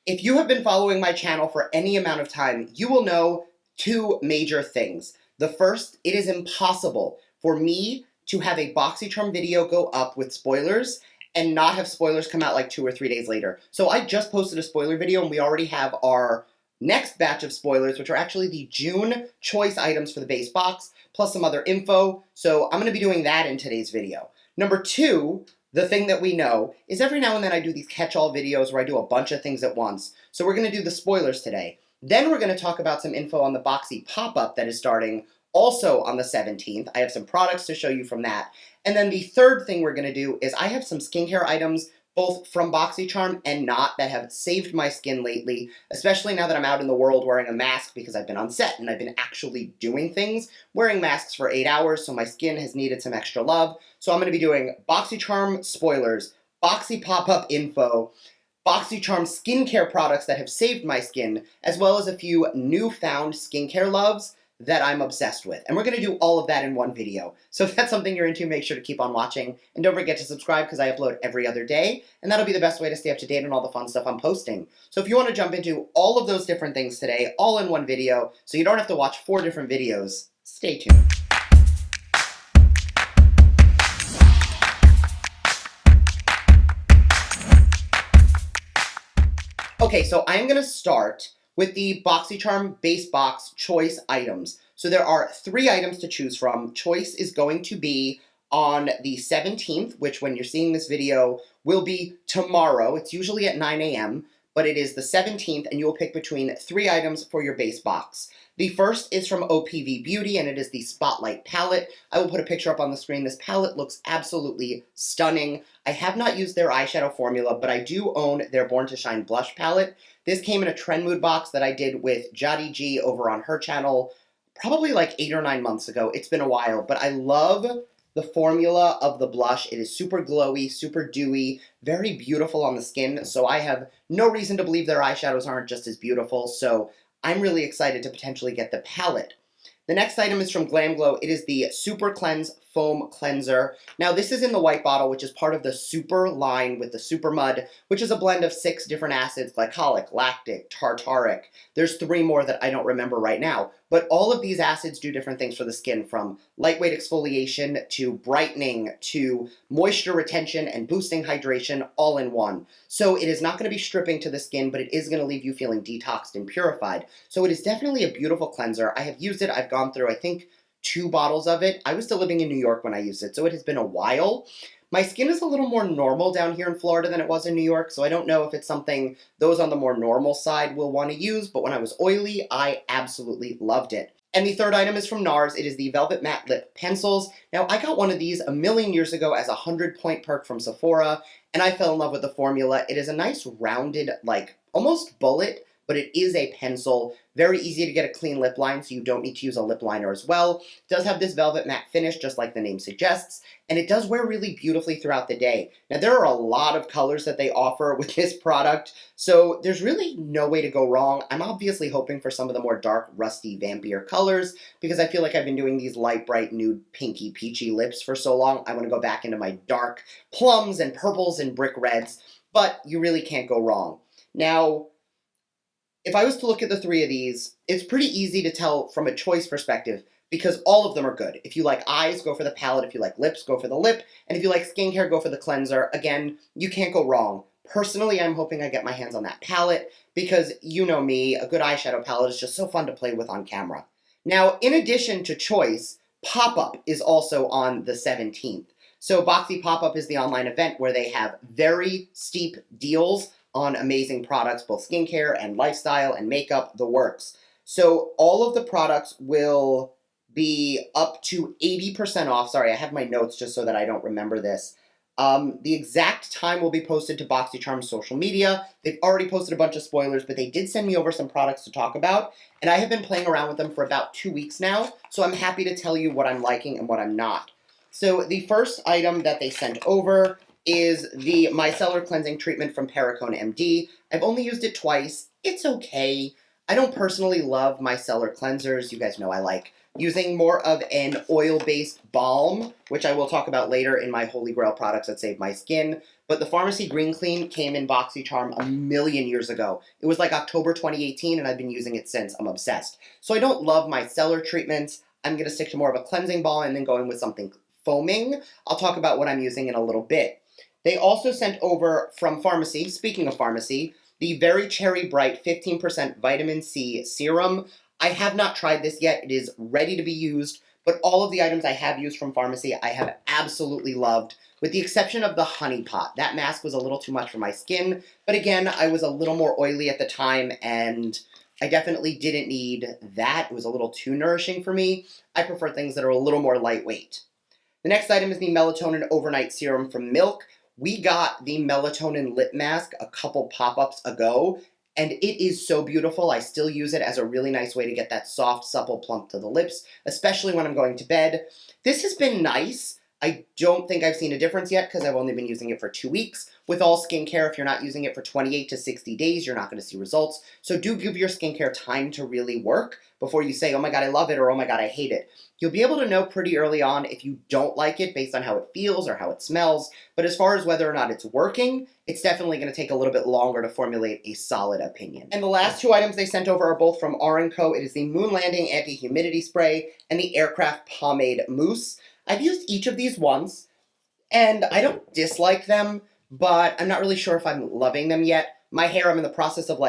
If you have been following my channel for any amount of time, you will know two major things. The first, it is impossible for me to have a Boxycharm video go up with spoilers and not have spoilers come out like 2 or 3 days later. So I just posted a spoiler video and we already have our next batch of spoilers, which are actually the June choice items for the base box, plus some other info. So I'm going to be doing that in today's video. Number two, the thing that we know is every now and then I do these catch-all videos where I do a bunch of things at once. So we're going to do the spoilers today. Then we're going to talk about some info on the Boxy pop-up that is starting also on the 17th. I have some products to show you from that. And then the third thing we're going to do is I have some skincare items, both from Boxycharm and not, that have saved my skin lately, especially now that I'm out in the world wearing a mask because I've been on set and I've been actually doing things, wearing masks for 8 hours, so my skin has needed some extra love. So I'm going to be doing Boxycharm spoilers, Boxy pop-up info, Boxycharm skincare products that have saved my skin, as well as a few newfound skincare loves that I'm obsessed with. And we're going to do all of that in one video. So if that's something you're into, make sure to keep on watching. And don't forget to subscribe because I upload every other day. And that'll be the best way to stay up to date on all the fun stuff I'm posting. So if you want to jump into all of those different things today, all in one video, so you don't have to watch 4 different videos, stay tuned. Okay, so I'm going to start with the Boxycharm base box choice items. So there are 3 items to choose from. Choice is going to be on the 17th, which when you're seeing this video will be tomorrow. It's usually at 9 a.m., but it is the 17th, and you will pick between 3 items for your base box. The first is from OPV Beauty, and it is the Spotlight palette. I will put a picture up on the screen. This palette looks absolutely stunning. I have not used their eyeshadow formula, but I do own their Born to Shine blush palette. This came in a Trend Mood box that I did with Jody G over on her channel probably like 8 or 9 months ago. It's been a while, but I love the formula of the blush. It is super glowy, super dewy, very beautiful on the skin, so I have no reason to believe their eyeshadows aren't just as beautiful, so I'm really excited to potentially get the palette. The next item is from Glam. It is the Super Cleanse Foam Cleanser. Now this is in the white bottle, which is part of the Super line with the Super Mud, which is a blend of 6 different acids: glycolic, lactic, tartaric. There's 3 more that I don't remember right now. But all of these acids do different things for the skin, from lightweight exfoliation to brightening to moisture retention and boosting hydration all in one. So it is not going to be stripping to the skin, but it is going to leave you feeling detoxed and purified. So it is definitely a beautiful cleanser. I have used it. I've gone through, I think, 2 bottles of it. I was still living in New York when I used it, so it has been a while. My skin is a little more normal down here in Florida than it was in New York, so I don't know if it's something those on the more normal side will want to use, but when I was oily, I absolutely loved it. And the third item is from NARS. It is the Velvet Matte Lip Pencils. Now, I got one of these a million years ago as a 100-point perk from Sephora, and I fell in love with the formula. It is a nice rounded, like, almost bullet, but it is a pencil. Very easy to get a clean lip line, so you don't need to use a lip liner as well. It does have this velvet matte finish, just like the name suggests, and it does wear really beautifully throughout the day. Now, there are a lot of colors that they offer with this product, so there's really no way to go wrong. I'm obviously hoping for some of the more dark, rusty, vampier colors, because I feel like I've been doing these light, bright, nude, pinky, peachy lips for so long. I want to go back into my dark plums and purples and brick reds, but you really can't go wrong. Now, if I was to look at the 3 of these, it's pretty easy to tell from a choice perspective because all of them are good. If you like eyes, go for the palette. If you like lips, go for the lip. And if you like skincare, go for the cleanser. Again, you can't go wrong. Personally, I'm hoping I get my hands on that palette because you know me, a good eyeshadow palette is just so fun to play with on camera. Now, in addition to choice, Pop-Up is also on the 17th. So Boxy Pop-Up is the online event where they have very steep deals on amazing products, both skincare and lifestyle and makeup, the works. So all of the products will be up to 80% off. Sorry, I have my notes just so that I don't remember this. The exact time will be posted to Boxycharm's social media. They've already posted a bunch of spoilers, but they did send me over some products to talk about, and I have been playing around with them for about 2 weeks now, so I'm happy to tell you what I'm liking and what I'm not. So the first item that they sent over is the Micellar Cleansing Treatment from Perricone MD. I've only used it twice. It's okay. I don't personally love micellar cleansers. You guys know I like using more of an oil-based balm, which I will talk about later in my Holy Grail products that save my skin. but the Pharmacy Green Clean came in Boxycharm a million years ago. It was like October 2018, and I've been using it since. I'm obsessed. So I don't love my cellar treatments. I'm going to stick to more of a cleansing ball and then going with something foaming. I'll talk about what I'm using in a little bit. They also sent over from Pharmacy, speaking of Pharmacy, the Very Cherry Bright 15% Vitamin C Serum. I have not tried this yet. It is ready to be used, but all of the items I have used from Pharmacy I have absolutely loved, with the exception of the Honey Pot. That mask was a little too much for my skin, but again, I was a little more oily at the time, and I definitely didn't need that. It was a little too nourishing for me. I prefer things that are a little more lightweight. The next item is the Melatonin Overnight Serum from Milk. We got the Melatonin Lip Mask a couple pop-ups ago, and it is so beautiful. I still use it as a really nice way to get that soft, supple plump to the lips, especially when I'm going to bed. This has been nice. I don't think I've seen a difference yet because I've only been using it for 2 weeks. With all skincare, if you're not using it for 28 to 60 days, you're not going to see results. So do give your skincare time to really work before you say, oh my god, I love it, or oh my god, I hate it. You'll be able to know pretty early on if you don't like it based on how it feels or how it smells. But as far as whether or not it's working, it's definitely going to take a little bit longer to formulate a solid opinion. And the last two items they sent over are both from R & Co. It is the Moon Landing Anti-Humidity Spray and the Aircraft Pomade Mousse. I've used each of these once, and I don't dislike them, but I'm not really sure if I'm loving them yet. My hair, I'm in the process of,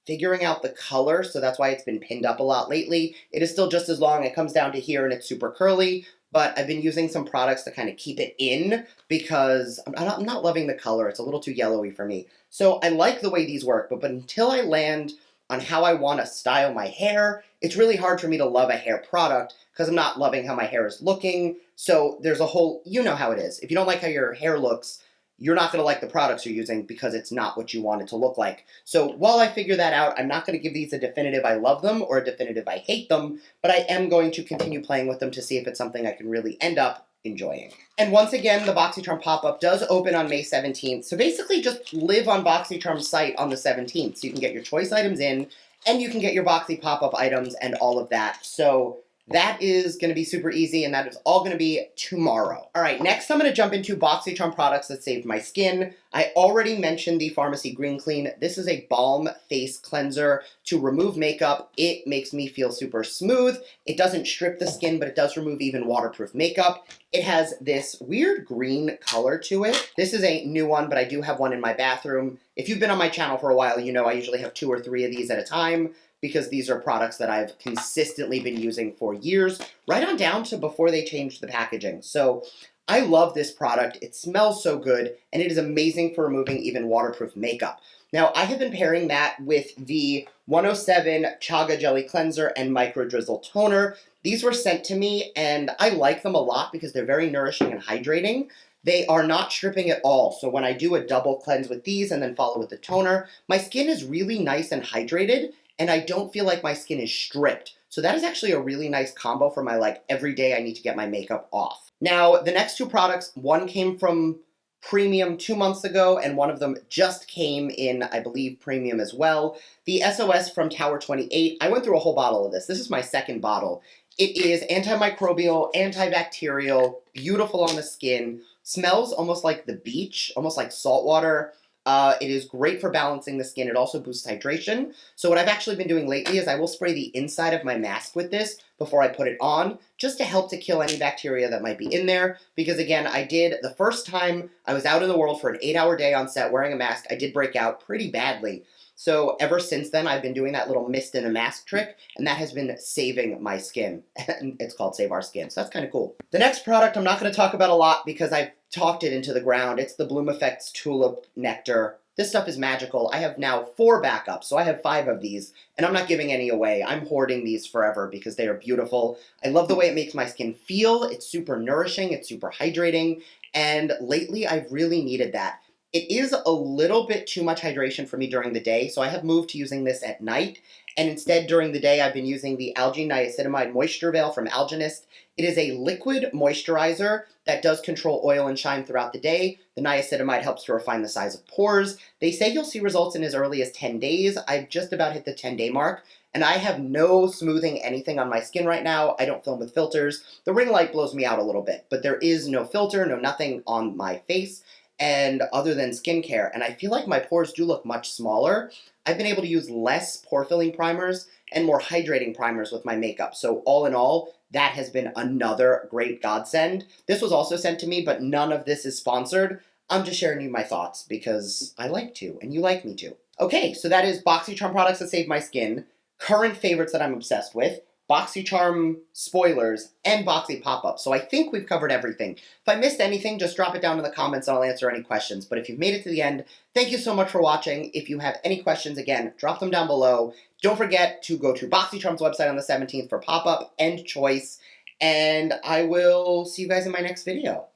figuring out the color, so that's why it's been pinned up a lot lately. It is still just as long. It comes down to here, and it's super curly, but I've been using some products to kind of keep it in because I'm not loving the color. It's a little too yellowy for me. So I like the way these work, but until I land on how I want to style my hair, it's really hard for me to love a hair product because I'm not loving how my hair is looking. So there's a whole, you know how it is. If you don't like how your hair looks, you're not going to like the products you're using because it's not what you want it to look like. So while I figure that out, I'm not going to give these a definitive I love them or a definitive I hate them, but I am going to continue playing with them to see if it's something I can really end up enjoying. And once again, the Boxycharm pop-up does open on May 17th, so basically just live on Boxycharm's site on the 17th, so you can get your choice items in, and you can get your Boxy pop-up items and all of that. So that is going to be super easy, and that is all going to be tomorrow. All right, next I'm going to jump into Boxycharm products that saved my skin. I already mentioned the Pharmacy Green Clean. This is a balm face cleanser to remove makeup. It makes me feel super smooth. It doesn't strip the skin, but it does remove even waterproof makeup. It has this weird green color to it. This is a new one, but I do have one in my bathroom. If you've been on my channel for a while, you know I usually have 2 or 3 of these at a time, because these are products that I've consistently been using for years, right on down to before they changed the packaging. So I love this product. It smells so good, and it is amazing for removing even waterproof makeup. Now, I have been pairing that with the 107 Chaga Jelly Cleanser and Micro Drizzle Toner. These were sent to me, and I like them a lot because they're very nourishing and hydrating. They are not stripping at all, so when I do a double cleanse with these and then follow with the toner, my skin is really nice and hydrated, and I don't feel like my skin is stripped. So that is actually a really nice combo for my, every day I need to get my makeup off. Now, the next 2 products, one came from Premium 2 months ago, and one of them just came in, I believe, Premium as well. The SOS from Tower 28, I went through a whole bottle of this. This is my second bottle. It is antimicrobial, antibacterial, beautiful on the skin, smells almost like the beach, almost like salt water. It is great for balancing the skin. It also boosts hydration. So what I've actually been doing lately is I will spray the inside of my mask with this before I put it on, just to help to kill any bacteria that might be in there. Because again, I did, the first time I was out in the world for an 8-hour day on set wearing a mask, I did break out pretty badly. So ever since then, I've been doing that little mist in a mask trick, and that has been saving my skin. And it's called Save Our Skin, so that's kind of cool. The next product I'm not going to talk about a lot because I've talked it into the ground. It's the Bloom Effects Tulip Nectar. This stuff is magical. I have now 4 backups, so I have 5 of these, and I'm not giving any away. I'm hoarding these forever because they are beautiful. I love the way it makes my skin feel. It's super nourishing, it's super hydrating, and lately I've really needed that. It is a little bit too much hydration for me during the day, so I have moved to using this at night, and instead during the day I've been using the Algae Niacinamide Moisture Veil from Algenist. It is a liquid moisturizer that does control oil and shine throughout the day. The niacinamide helps to refine the size of pores. They say you'll see results in as early as 10 days. I've just about hit the 10-day mark, and I have no smoothing anything on my skin right now. I don't film with filters. The ring light blows me out a little bit, but there is no filter, no nothing on my face. and other than skincare, and I feel like my pores do look much smaller. I've been able to use less pore-filling primers and more hydrating primers with my makeup. So all in all, that has been another great godsend. This was also sent to me, but none of this is sponsored. I'm just sharing you my thoughts because I like to, and you like me to. Okay, so that is Boxycharm products that save my skin, current favorites that I'm obsessed with, Boxycharm spoilers, and Boxy pop-ups. So I think we've covered everything. If I missed anything, just drop it down in the comments and I'll answer any questions. But if you've made it to the end, thank you so much for watching. If you have any questions, again, drop them down below. Don't forget to go to Boxycharm's website on the 17th for pop-up and choice. And I will see you guys in my next video.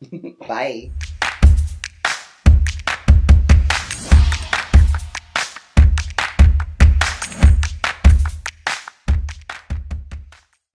Bye.